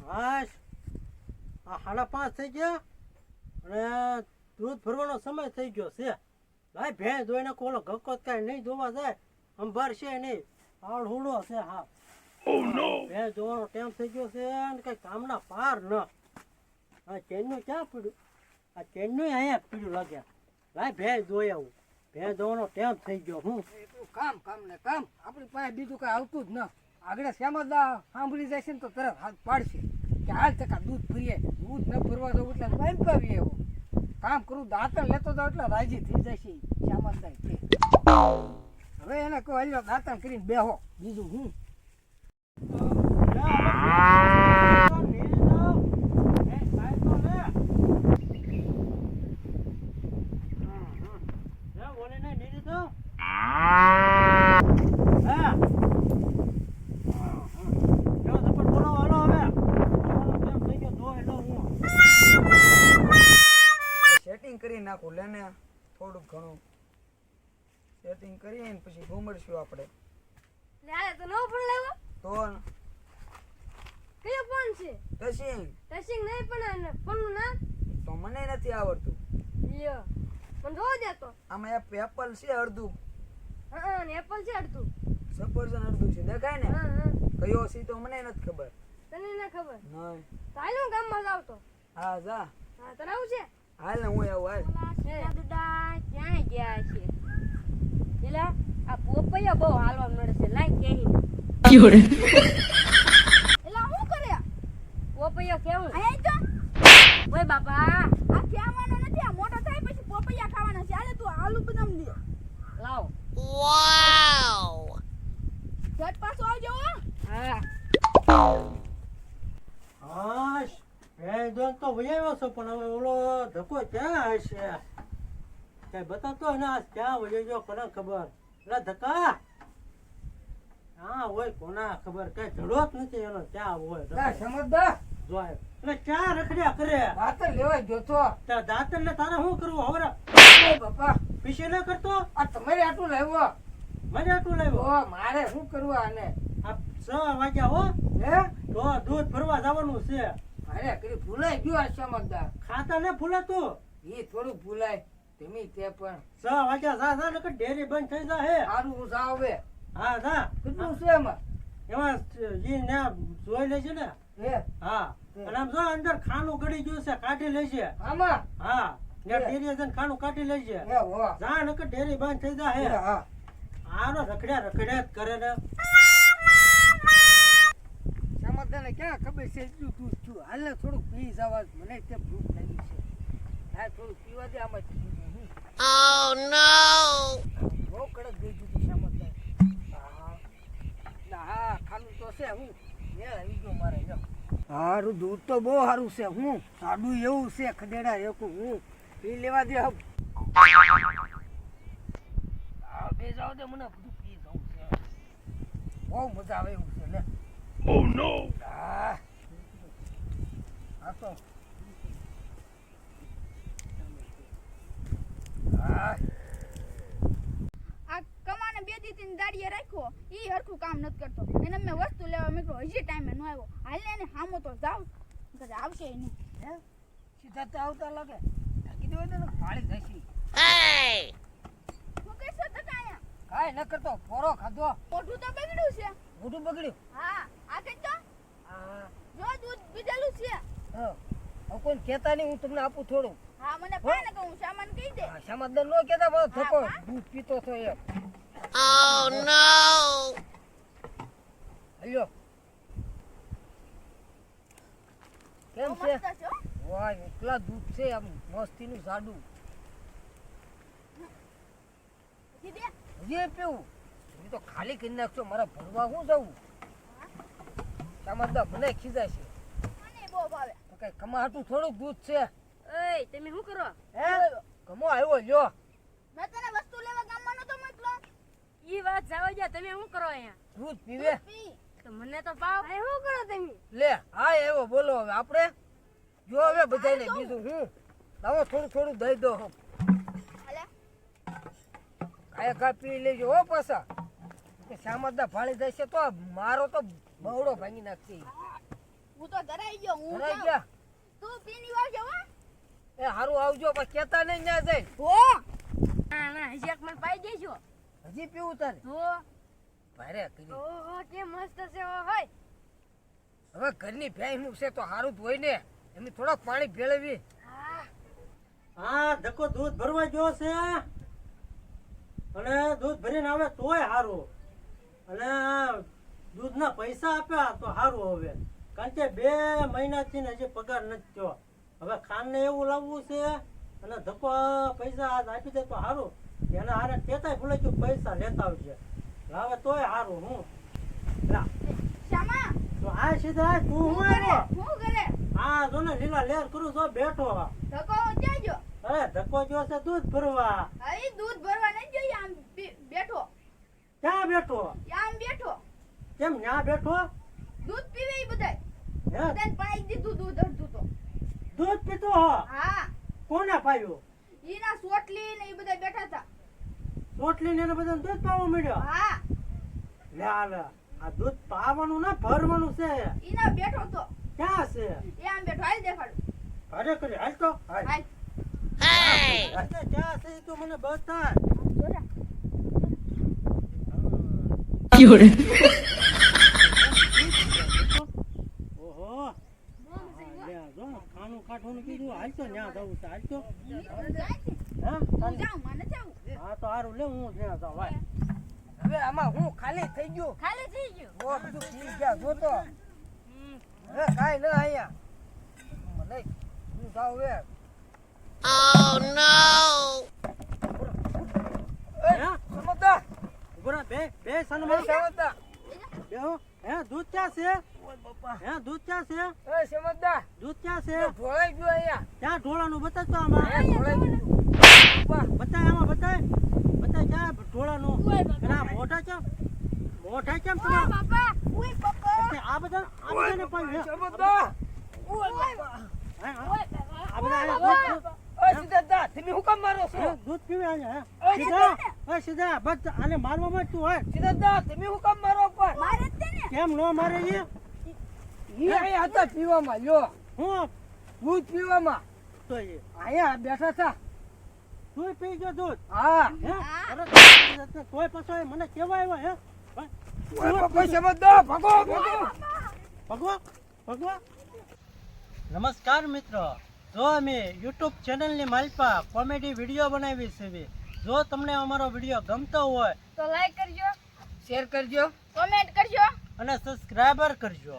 હાશ આ 5:30 થઈ ગયા અને દૂધ ભરવાનો સમય થઈ ગયો છે. ભાઈ ભેંસ દોઈને કોલો ગક્કો કાંઈ નહીં જોવા જાય અંભાર છે નહીં આવડ હુડો છે. હા ભેંસ જોવાનો ટાઈમ થઈ ગયો છે અને કઈ કામના પાર ન. આ ચેનનું ક્યાં પીડ્યું? આ ચેનનું અહીંયા પીડ્યું લાગ્યા. ભાઈ ભેંસ જોઈ આવું. ભેંસ જોવાનો ટાઈમ થઈ ગયો. હું એટલું કામ ને કામ આપણી પાસે બીજું કઈ આવતું જ ન. આગળ શ્યામદા સાંભળી જાય છે ને તો તરત હાથ પાડશે કે હાલ ટકા દૂધ ભરીએ. દૂધ ન ભરવા દઉં એટલે વાંપાવીએ એવું કામ કરું. દાંતણ લેતો જાવ એટલે રાજી થઈ જાય છે શ્યામદા કે. હવે એને કહો હાલ્યો દાંતણ કરીને બેહો. બીજું હું સેટિંગ કરી નાખું. લેને થોડુંક ઘણું સેટિંગ કરીને પછી ઘુમડશું આપણે. લે તો નવો ફોન લાવ્યો તો કયો ફોન છે? ટચિંગ ટચિંગ નહીં પણ ફોન નું નામ તો મને નથી આવડતું. લ્યો મને જોવા દે તો. આમાં એપલ છે અડધું, હા ને એપલ છે અડધું, સફરજન અડધું છે. દેખાય ને? હા કયો છે તો મને નથી ખબર. તને ના ખબર? નહીં. ચાલ હું ગામમાં જાવ તો. હા જા. હા તને આવું છે? હાલ ને હું આવું હાલ. દાદા ક્યાં ગયા છે? એલા આ પોપૈયા બહુ હાલવા મળે છે. લાઈ કેહી એલા હું કર્યા? પોપૈયા કેવું? આય તો ઓય બાપા આ ખાવાનો નથી. આ મોટો થાય પછી પોપૈયા ખાવાના છે. આલે તું આલુ બદામ લે. લાવ. વાવ. ઘટ પાછો આવજો. હા. હાશ ભેંસ દોન તો વયાવ્યો છો પણ હવે ઓલો ધક્કો ક્યાં હશે? કઈ બતાવતો ને આ ક્યાં વયો ગયો કોને ખબર? એટલે ધક્કા હા હોય કોના ખબર? કઈ જડો જ નથી એનો. ક્યાં હોય લા સમજદાર જોય એટલે ક્યાં રખડ્યા કરે? દાંતણ લેવા ગયો છો. દાંતણ ને તારે શું કરવું હવે? ઓય બાપા પીછે ન કરતો. આ તમારે આટલું લાવ્યો. મને આટલું લાવ્યો. ઓ મારે શું કરવું આને? આ 6 વાગ્યા હો. હે તો દૂધ ભરવા જવાનું છે. અરે કરી ભૂલાઈ ગયો આ સમજદાર. ખાતા ને ભૂલાતું. એ થોડું ભૂલાય તમે તે પણ 6 વાગ્યા જા નકર ડેરી બંધ થઈ જાય. સારું હું જાવ હવે. હા જા. કેટલું છે એમાં? એમાં ઈ ને જોઈ લેજે ને. હે હા અને આમ જો અંદર ખાનું ગળી ગયું છે કાઢી લેજે. આમાં હા ને ડેરી જન ખાનું કાઢી લેજે. હે હો જા નકર ડેરી બંધ થઈ હે જાય. હા આનો રખડ્યા જ કરે ને. સમજદારને ક્યાં ખબર છે એટલું દૂધ છું. હાલ ને થોડુંક પી જવા. મને તે ભૂખ લાગી છે. હા થોડુંક પીવા દે આમાં. Oh no. બહુ કડક દઈ દીધી સમજદાર. હા ખાનું તો છે. હું આવી ગયો મારે. સારું દૂધ તો બહુ સારું છે. હું સાદું એવું છે ખદેડા એકું. હું પી લેવા દે. બે જાવ દે મને બધું પી જવું છે. બહુ મજા આવે એવું છે. લે Oh no. આ તો આ કમાને 2 દીની દાડીએ રાખ્યો. ઈ હરખું કામ નથી કરતો. એને મેં વસ્તુ લેવા મેકરો હજી ટાઈમે ન આવ્યો. હાલ ને હામો તો જાવ કે આવશે નહીં. હે સીધા તો આવતા લાગે. ઢાકી દેવો ને પાળી જશે. હું કઈ સત કાયા કાઈ ન કરતો. પોરો ખાધો. મોઢું તો બગડ્યું છે. મોઢું બગડ્યું. હા આ કઈ તો હા જો દૂધ પીધેલું છે. હવે કોઈ કહેતા નહીં. હું તમને આપું થોડું. હા મને પાને કહું સામાન કહી દે. સમાધાન નો કહેતા બધો ધક્કો દૂધ પીતો તો એમ. Oh no. હલ્યો કેમ બહુ છે? મસ્ત છે હો. વાહ એટલા દૂધ છે. આમ મસ્તીનું જાડું. હજી દે. હજી પીવું? એ તો ખાલી કરી નાખશો. મારા ભરવા હું જવું. સમજદાર મને ખીજાય છે. મને બહુ ભાવે. તો કઈ કમાટું થોડુંક દૂધ છે. ઓય તમે શું કરો? હે કમો આવ્યો લ્યો. મેં તને વસ્તુ લેવા ગામમાં નતો મોકલો. ઈ વાત જાવા દે. તમે શું કરો અહીંયા? દૂધ પીવે પી. તો મને તો પાવ. આ શું કરો તમે? લે હા એવો બોલો. હવે આપણે જો હવે બધાને બીજું હું લાવો થોડું દઈ દો. હાલે કાંઈ પી લેજો હો પાછા. કે શામદા ફાળી જશે તો મારો તો બવડો ભાંગી નાખશે હું તો ધરાઈ ગયો હું ધરાઈ જાઉં. ગયા તું પીની વાવ જવા એ હારું આવજો પણ કેતા નહીં ના જાય હો ના હજી એક મને પાઈ દેજો હજી પીવું તારે તો ભારે કરી ઓહો કે મસ્ત છે ઓ હોય હવે ઘરની ભેંસનું છે તો હારું જ હોય ને એમને થોડોક પાણી ભેળવી હા ધક્કો દૂધ ભરવા ગયો છે અને દૂધ ભરીને આવે તોય સારું અને દૂધના પૈસા આપ્યા તો સારું હવે કારણ કે 2 મહિનાથી ને હજી પગાર નથી થયો હવે ખાનને એવું લાવવું છે અને ધક્કો પૈસા આજ આપી દે તો સારું એના હારે કહેતાય ભૂલે ગયું પૈસા લેતા આવજે હવે તોય સારું હું લા, શ્યામા તો આ સીધા તું હું હું કરે આવ્યો હું કરે હા જો ને લીલા લેર કરું છો બેઠો ધક્કો ક્યાં ગયો અરે ધક્કો જો છે દૂધ ભરવા અહીં દૂધ ભરવા નહીં જોઈએ આમ બેઠો ક્યાં બેઠો આમ બેઠો કેમ ન્યા બેઠો દૂધ પીવે ઈ બધાય હે બધાને પાઈ દીધું દૂધ અડધું તો દૂધ પીતો હો હા કોને પાયું ઈના સોટલી ને ઈ બધા બેઠા હતા રોટલી ને એને બધાને દૂધ પાવા મળ્યો હા લે લે આ દૂધ પાવાનું ના ભરવાનું છે ઈના બેઠો તો ક્યાં છે એ આમ બેઠો હાલ દેખાડું અરે કરી હાલ તો હાલ હાલ અરે ક્યાં છે ઈ તો મને બતા જોરા ઓહો લે જો ખાનું કાઠું કીધું હાલ તો ન્યા જવું છે હાલ તો હા હું જાઉં મને જાઉં હા તો હારું લે હું ત્યાં જાઉં ભાઈ હવે આમાં હું ખાલી થઈ ગયો ખાલી થઈ ગયું ઓ બધું પી ગયા જો તો હવે કાઈ ન આયા મને હું જાવ હવે હે સમજતા ઉભરા બે એ સનમાં સમજતા બેહો હે દૂધ ક્યાં છે ઓય બાપા હે દૂધ ક્યાં છે એ સમજતા દૂધ ક્યાં છે ઢોળાઈ ગયો અહીંયા ક્યાં ઢોળાનું બતાવતો આમાં અહીંયા ઢોળાઈ ગયું બાપા બતાય આમાં બતાય ક્યાં ઢોળાનું અને આ મોઢા કેમ તમારા બાપા ઉય બાપા આ બધાને પાયું હે સમજતા ઓય બાપા હે, હા? આ બધા આને ઓય સિદ્ધાર્થા તમે હુકમ મારો છો દૂધ પીવે અહીંયા ઓય, હે સીધા સીધા બસ આને મારવામાં જ તું હોય સિદ્ધાર્થા તમે હુકમ મારો પર મારે જ છે ને કેમ નો મારે ઈ ઈ અહીંયા હતા પીવામાં લ્યો હું દૂધ પીવામાં તો ઈ અહીંયા બેઠા હતા તું પી ગયો દૂધ હા હે હા. અરે તોય પાછો એ મને કેવા આવ્યો હે ઓય બાપા સમજતા ભાગો ભાગો ભગવા ભગવા નમસ્કાર મિત્રો જો અમે YouTube ચેનલની માલપા કોમેડી વિડીયો બનાવી છે જો તમને અમારો વિડીયો ગમતો હોય તો લાઈક કરજો શેર કરજો કોમેન્ટ કરજો અને સબસ્ક્રાઇબર કરજો